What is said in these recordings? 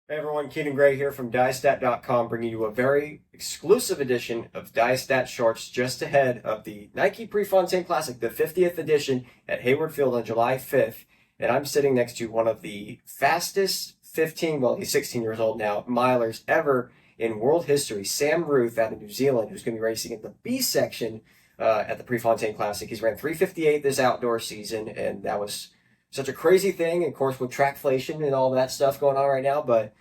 Hey everyone, Keenan Gray here from DyeStat.com, bringing you a very exclusive edition of DyeStat Shorts just ahead of the Nike Prefontaine Classic, the 50th edition at Hayward Field on July 5th. And I'm sitting next to one of the fastest 15, well, he's 16 years old now, milers ever in world history, Sam Ruthe out of New Zealand, who's going to be racing in the B section at the Prefontaine Classic. He's ran 3:58 this outdoor season, and that was such a crazy thing, of course, with trackflation and all that stuff going on right now. But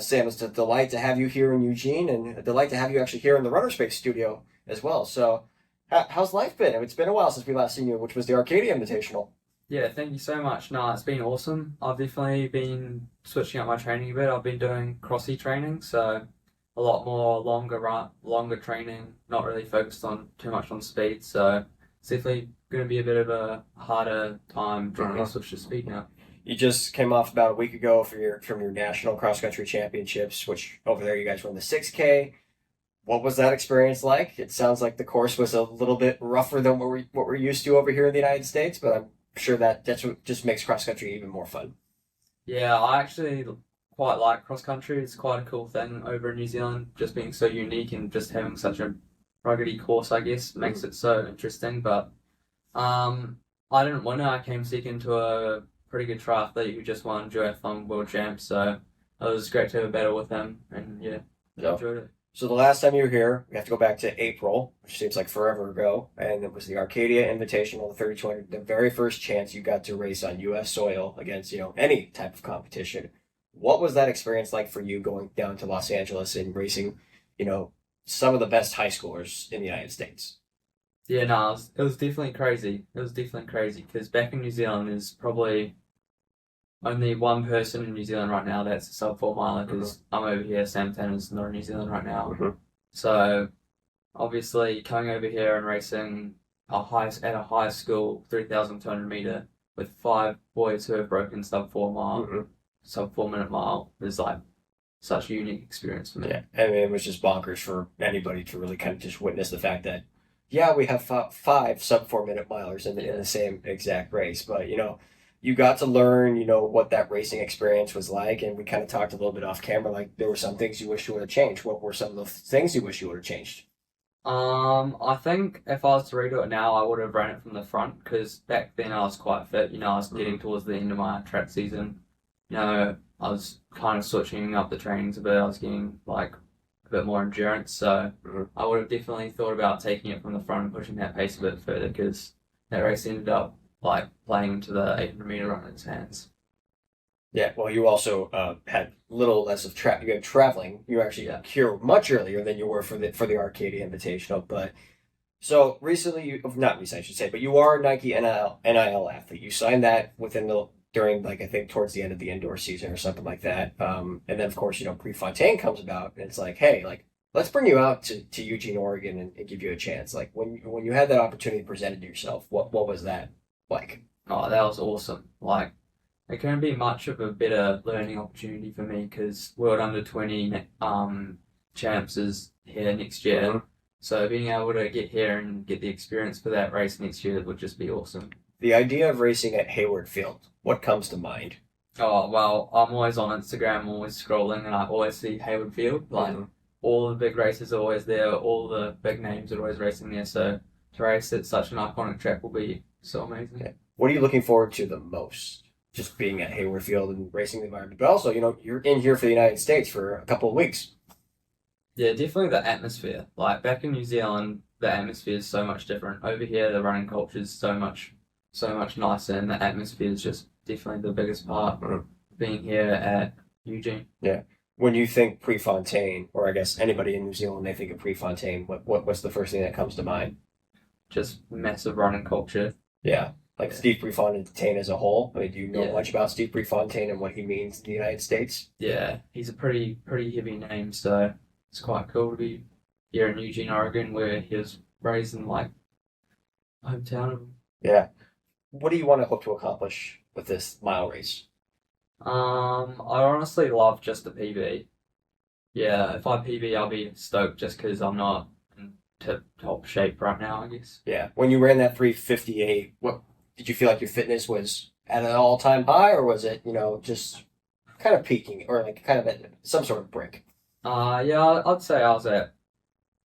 Sam, it's a delight to have you here in Eugene, and a delight to have you actually here in the runnerspace studio as well. So, how's life been? It's been a while since we last seen you, which was the Arcadia Invitational. Yeah, thank you so much. No, it's been awesome. I've definitely been switching up my training a bit. I've been doing crossy training, so a lot more longer training, not really focused on too much on speed. So it's definitely going to be a bit of a harder time trying to switch to speed now. You just came off about a week ago from your national cross country championships, which over there you guys run the 6K. What was that experience like? It sounds like the course was a little bit rougher than what we're used to over here in the United States, but I'm sure that's what just makes cross country even more fun. Yeah, I actually quite like cross country. It's quite a cool thing over in New Zealand, just being so unique and just having such a ruggedy course, I guess, makes it so interesting. But I didn't win it. I came second to a pretty good triathlete who just won duathlon world champs, so it was great to have a battle with him, and yeah, enjoyed it. So the last time you were here, we have to go back to April, which seems like forever ago, and it was the Arcadia Invitational, the 3200, the very first chance you got to race on U.S. soil against, any type of competition. What was that experience like for you going down to Los Angeles and racing, some of the best high schoolers in the United States? Yeah, no, it was definitely crazy. It was definitely crazy because back in New Zealand there's probably only one person in New Zealand right now that's a sub 4 miler because I'm over here, Sam Tanner's not in New Zealand right now. So obviously coming over here and racing at a high school 3,200 meter with 5 boys who have broken sub 4 minute mile is like such a unique experience for me. Yeah, I mean, it was just bonkers for anybody to really kind of just witness the fact that, yeah, we have 5 sub 4 minute milers in the same exact race, but you got to learn, what that racing experience was like, and we kind of talked a little bit off camera, like there were some things you wish you would have changed. What were some of the things you wish you would have changed? I think if I was to redo it now, I would have ran it from the front because back then I was quite fit. I was getting towards the end of my track season. I was kind of switching up the trainings a bit. I was getting like a bit more endurance, so I would have definitely thought about taking it from the front and pushing that pace a bit further because that race ended up like playing into the 800 meter run in his hands. Yeah, well, you also had little less of traveling. You actually got here much earlier than you were for the Arcadia Invitational. But so recently, not recently, I should say, but you are a Nike NIL athlete. You signed that during I think towards the end of the indoor season or something like that. And then of course Prefontaine comes about, and it's like, hey, let's bring you out to Eugene, Oregon, and give you a chance. Like when you had that opportunity presented to yourself, what was that like? Oh, that was awesome. Like, it couldn't be much of a better learning opportunity for me because World Under 20 champs is here next year. So being able to get here and get the experience for that race next year would just be awesome. The idea of racing at Hayward Field, what comes to mind? Oh, well, I'm always on Instagram, I'm always scrolling, and I always see Hayward Field. Like, all the big races are always there, all the big names are always racing there. So to race at such an iconic track will be so amazing. Okay. What are you looking forward to the most? Just being at Hayward Field and racing the environment, but also, you're in here for the United States for a couple of weeks. Yeah, definitely the atmosphere. Like back in New Zealand, the atmosphere is so much different. Over here, the running culture is so much nicer, and the atmosphere is just definitely the biggest part of being here at Eugene. Yeah. When you think Prefontaine, or I guess anybody in New Zealand, they think of Prefontaine, what's the first thing that comes to mind? Just massive running culture. Yeah. Steve Prefontaine as a whole. I mean, do you know much about Steve Prefontaine and what he means in the United States? Yeah, he's a pretty heavy name, so it's quite cool to be here in Eugene, Oregon, where he was raised in hometown of him. Yeah. What do you want to hope to accomplish with this mile race? I honestly love just the PB. Yeah, if I PB, I'll be stoked just because I'm not in tip-top shape right now, I guess. Yeah. When you ran that 3:58, what did you feel like your fitness was at an all-time high, or was it, just kind of peaking or like kind of at some sort of break? Yeah, I'd say I was at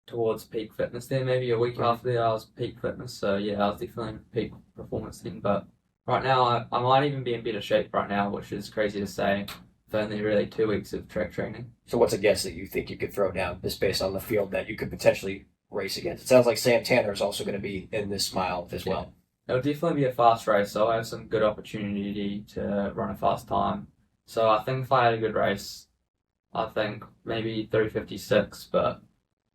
towards peak fitness there. Maybe a week after that, I was peak fitness. So yeah, I was definitely in peak performance then. But right now, I might even be in better shape right now, which is crazy to say. With only really 2 weeks of track training. So what's a guess that you think you could throw down just based on the field that you could potentially race against? It sounds like Sam Tanner is also going to be in this mile as well. It'll definitely be a fast race, so I have some good opportunity to run a fast time. So I think if I had a good race, I think maybe 3:56, but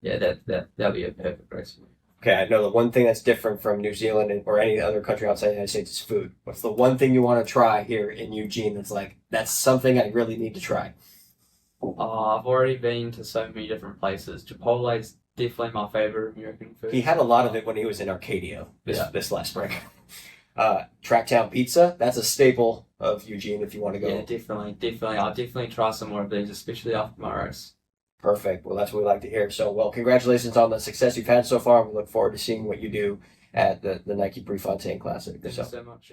yeah, that'll be a perfect race for me. Okay, I know the one thing that's different from New Zealand or any other country outside the United States is food. What's the one thing you want to try here in Eugene that's like, that's something I really need to try? I've already been to so many different places. Chipotle's definitely my favorite American food. He had a lot of it when he was in Arcadia this last spring. Tracktown Pizza, that's a staple of Eugene if you want to go. Yeah, definitely. I'll definitely try some more of these, especially after my race. Perfect. Well, that's what we like to hear. So, well, congratulations on the success you've had so far. We look forward to seeing what you do at the Nike Prefontaine Classic. Thank you so much.